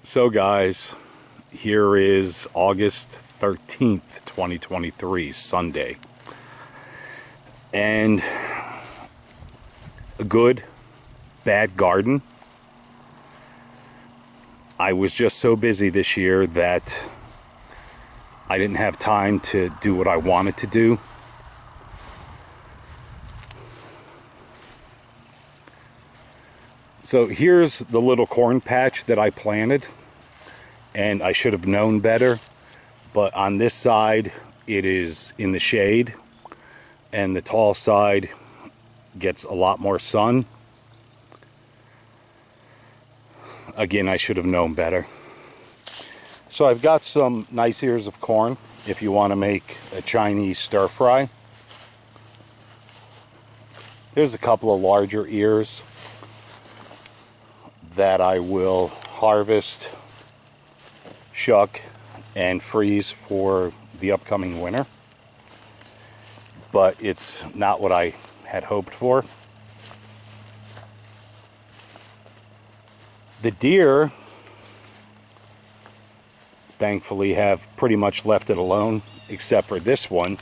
So guys, here is August 13th, 2023, Sunday. And a good, bad garden. I was just so busy this year that I didn't have time to do what I wanted to do. So here's the little corn patch that I planted, and I should have known better, but on this side it is in the shade and the tall side gets a lot more sun. Again, I should have known better. So I've got some nice ears of corn if you want to make a Chinese stir fry. There's a couple of larger ears that I will harvest, shuck, and freeze for the upcoming winter. But it's not what I had hoped for. The deer, thankfully, have pretty much left it alone, except for this one.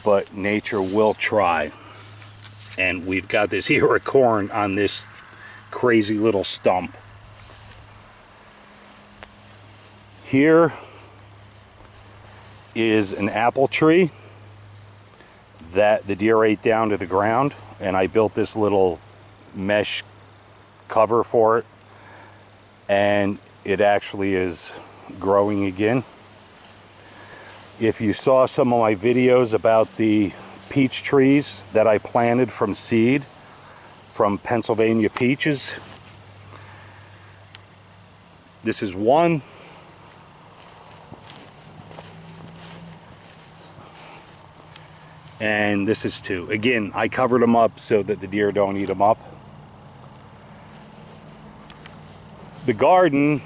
But nature will try. And we've got this ear of corn on this crazy little stump. Here is an apple tree that the deer ate down to the ground, and I built this little mesh cover for it, and it actually is growing again. If you saw some of my videos about the peach trees that I planted from seed from Pennsylvania peaches, this is one. And this is two. Again, I covered them up so that the deer don't eat them up. The garden,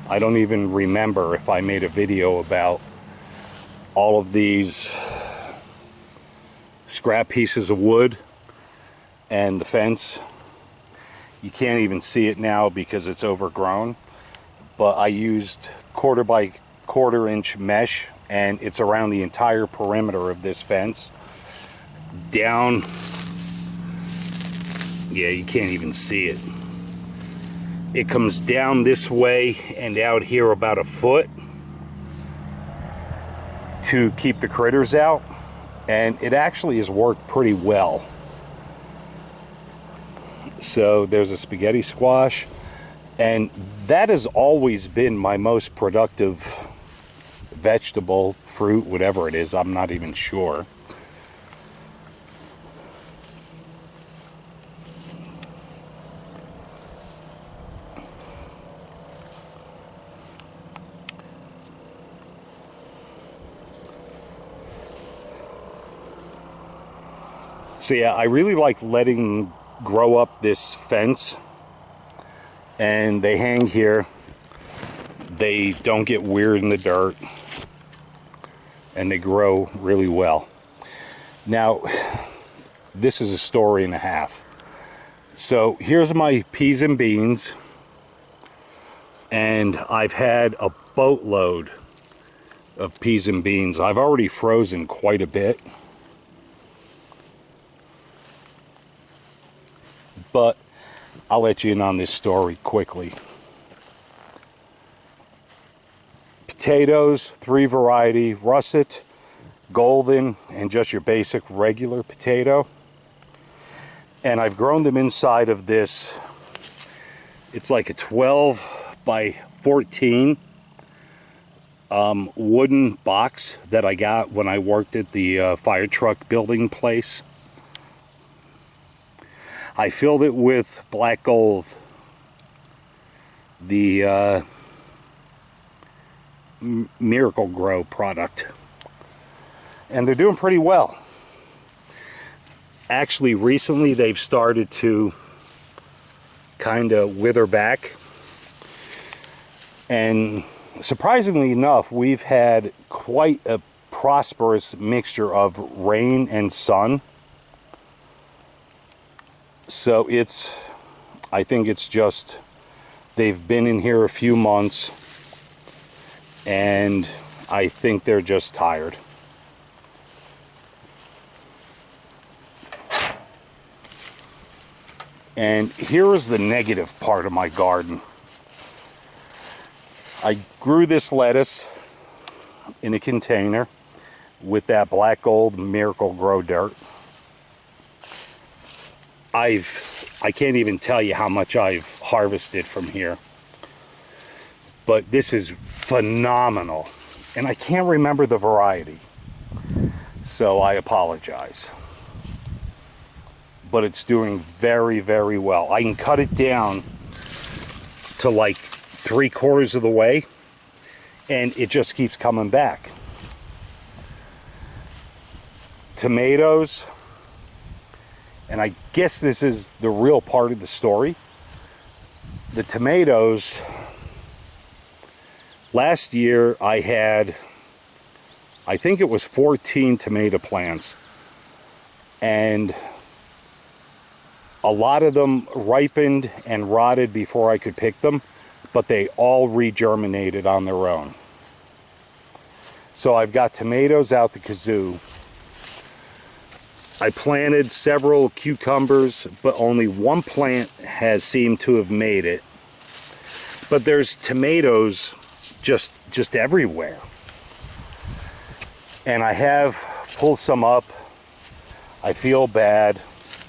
I don't even remember if I made a video about all of these scrap pieces of wood and the fence. You can't even see it now because it's overgrown, but I used 1/4 by 1/4 inch mesh, and it's around the entire perimeter of this fence. Down, yeah, you can't even see it. It comes down this way and out here about 1 foot to keep the critters out, and it actually has worked pretty well. So there's a spaghetti squash, and that has always been my most productive vegetable, fruit, whatever it is, I'm not even sure. So yeah, I really like letting grow up this fence, and they hang here. They don't get weird in the dirt, and they grow really well. Now, this is a story and a half. So here's my peas and beans, and I've had a boatload of peas and beans. I've already frozen quite a bit, but I'll let you in on this story quickly. Potatoes, 3 variety, russet, golden, and just your basic regular potato. And I've grown them inside of this, it's like a 12 by 14 wooden box that I got when I worked at the fire truck building place. I filled it with black gold, the Miracle Grow product, and they're doing pretty well. Actually, recently they've started to kind of wither back, and surprisingly enough, we've had quite a prosperous mixture of rain and sun. So I think it's just They've been in here a few months, and I think they're just tired. And here is the negative part of my garden. I grew this lettuce in a container with that black gold Miracle Grow dirt. I can't even tell you how much I've harvested from here. But this is phenomenal. And I can't remember the variety, so I apologize. But it's doing very, very well. I can cut it down to like 3/4 of the way, and it just keeps coming back. Tomatoes, and I guess this is the real part of the story. The tomatoes, last year I had, I think it was 14 tomato plants, and a lot of them ripened and rotted before I could pick them, but they all regerminated on their own. So I've got tomatoes out the kazoo. I planted several cucumbers, but only one plant has seemed to have made it. But there's tomatoes just everywhere. And I have pulled some up. I feel bad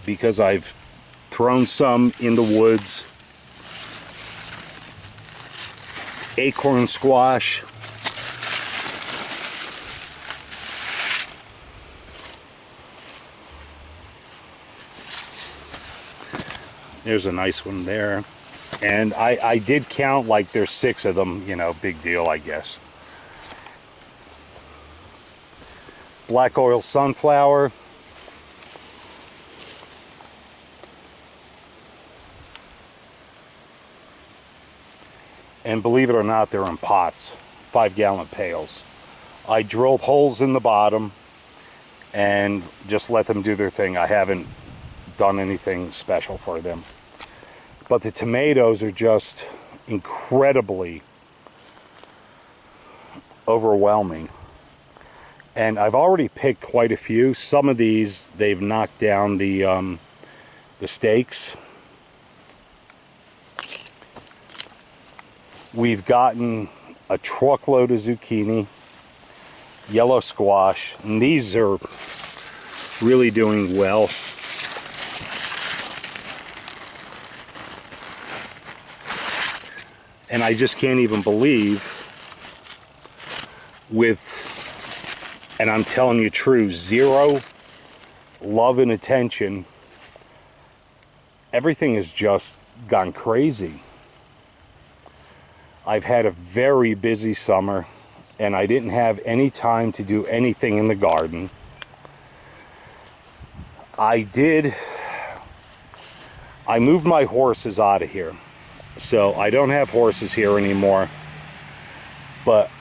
because I've thrown some in the woods. Acorn squash. There's a nice one there. And I did count, like there's 6 of them, you know, big deal, I guess. Black oil sunflower. And believe it or not, they're in pots, 5-gallon pails. I drilled holes in the bottom and just let them do their thing. I haven't done anything special for them. But the tomatoes are just incredibly overwhelming. And I've already picked quite a few. Some of these, they've knocked down the stakes. We've gotten a truckload of zucchini, yellow squash, and these are really doing well. And I just can't even believe, with, and I'm telling you true, 0 love and attention, everything has just gone crazy. I've had a very busy summer, and I didn't have any time to do anything in the garden. I moved my horses out of here, so I don't have horses here anymore. But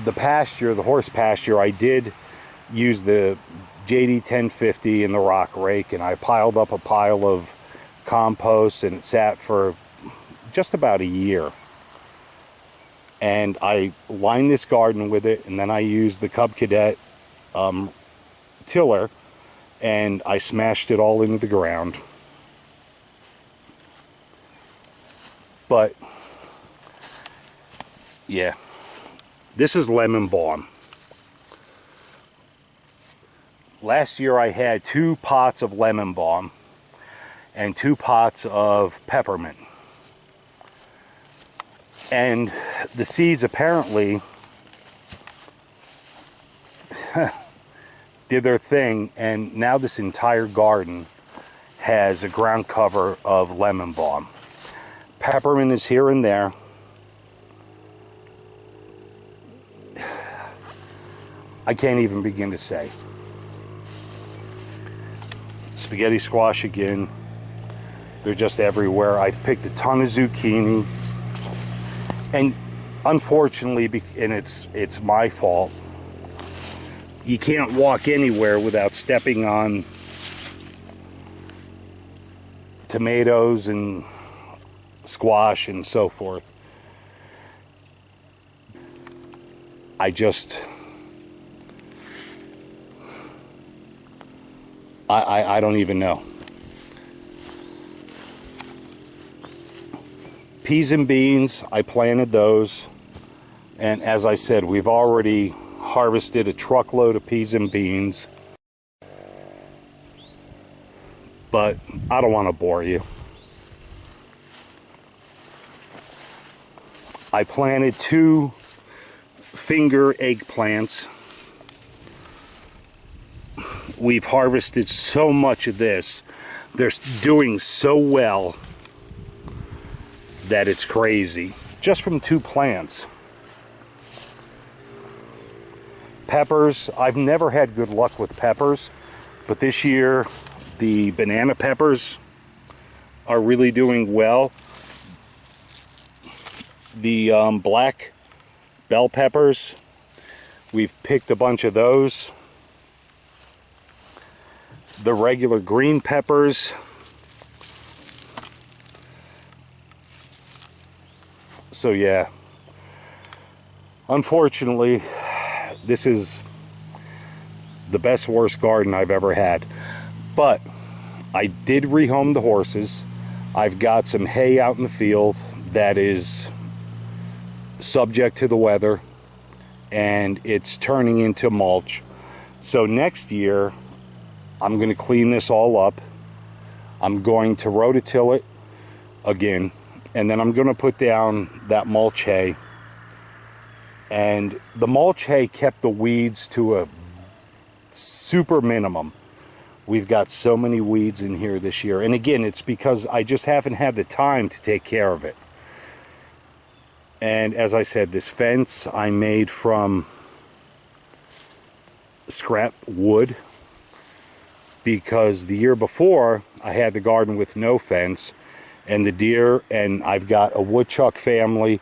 the pasture, the horse pasture, I did use the JD 1050 and the rock rake, and I piled up a pile of compost, and it sat for just about a year. And I lined this garden with it, and then I used the Cub Cadet tiller, and I smashed it all into the ground. But yeah, this is lemon balm. Last year I had 2 pots of lemon balm and 2 pots of peppermint. And the seeds apparently did their thing, and now this entire garden has a ground cover of lemon balm. Peppermint is here and there. I can't even begin to say. Spaghetti squash again. They're just everywhere. I've picked a ton of zucchini. And unfortunately, and it's my fault, you can't walk anywhere without stepping on tomatoes and squash and so forth. I don't even know. Peas and beans, I planted those, and as I said, we've already harvested a truckload of peas and beans, but I don't want to bore you. I planted 2 finger eggplants. We've harvested so much of this. They're doing so well that it's crazy. Just from 2 plants. Peppers, I've never had good luck with peppers, but this year the banana peppers are really doing well. The black bell peppers, we've picked a bunch of those. The regular green peppers, so yeah, unfortunately this is the best worst garden I've ever had. But I did rehome the horses. I've got some hay out in the field that is subject to the weather, and it's turning into mulch. So next year I'm going to clean this all up. I'm going to rototill it again, and then I'm going to put down that mulch hay. And the mulch hay kept the weeds to a super minimum. We've got so many weeds in here this year, and again, it's because I just haven't had the time to take care of it. And as I said, this fence I made from scrap wood, because the year before I had the garden with no fence, and the deer, and I've got a woodchuck family,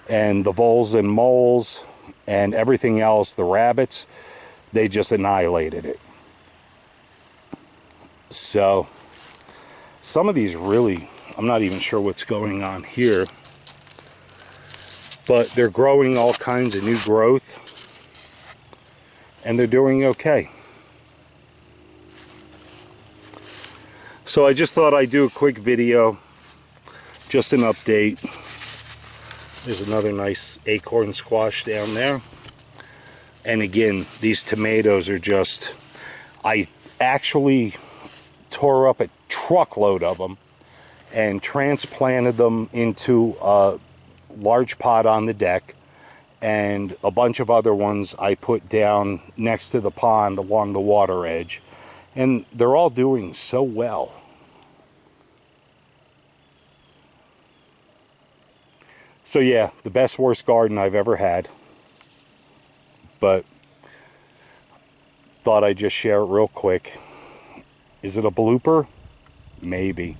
and the voles and moles and everything else, the rabbits, they just annihilated it. So some of these really, I'm not even sure what's going on here, but they're growing all kinds of new growth, and they're doing okay. So I just thought I'd do a quick video, just an update. There's another nice acorn squash down there. And again, these tomatoes are just, I actually tore up a truckload of them and transplanted them into a large pot on the deck, and a bunch of other ones I put down next to the pond along the water edge, and they're all doing so well. So yeah, the best worst garden I've ever had, but thought I'd just share it real quick. Is it a blooper? Maybe.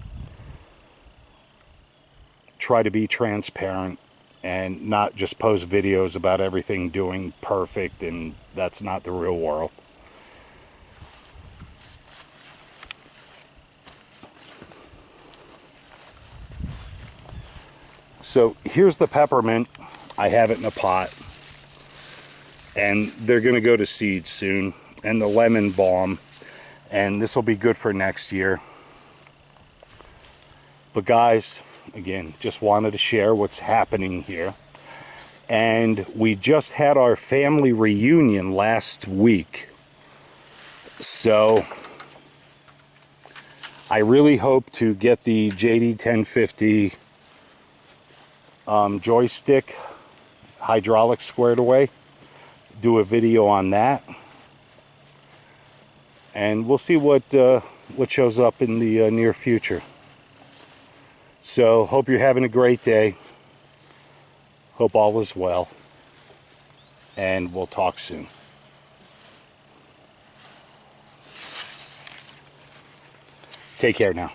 Try to be transparent and not just post videos about everything doing perfect, and that's not the real world. So here's the peppermint. I have it in a pot, and they're going to go to seed soon. And the lemon balm, and this will be good for next year. But guys, again, just wanted to share what's happening here. And we just had our family reunion last week, so I really hope to get the JD 1050 joystick hydraulic squared away, do a video on that, and we'll see what shows up in the near future. So hope you're having a great day. Hope all is well, and we'll talk soon. Take care now.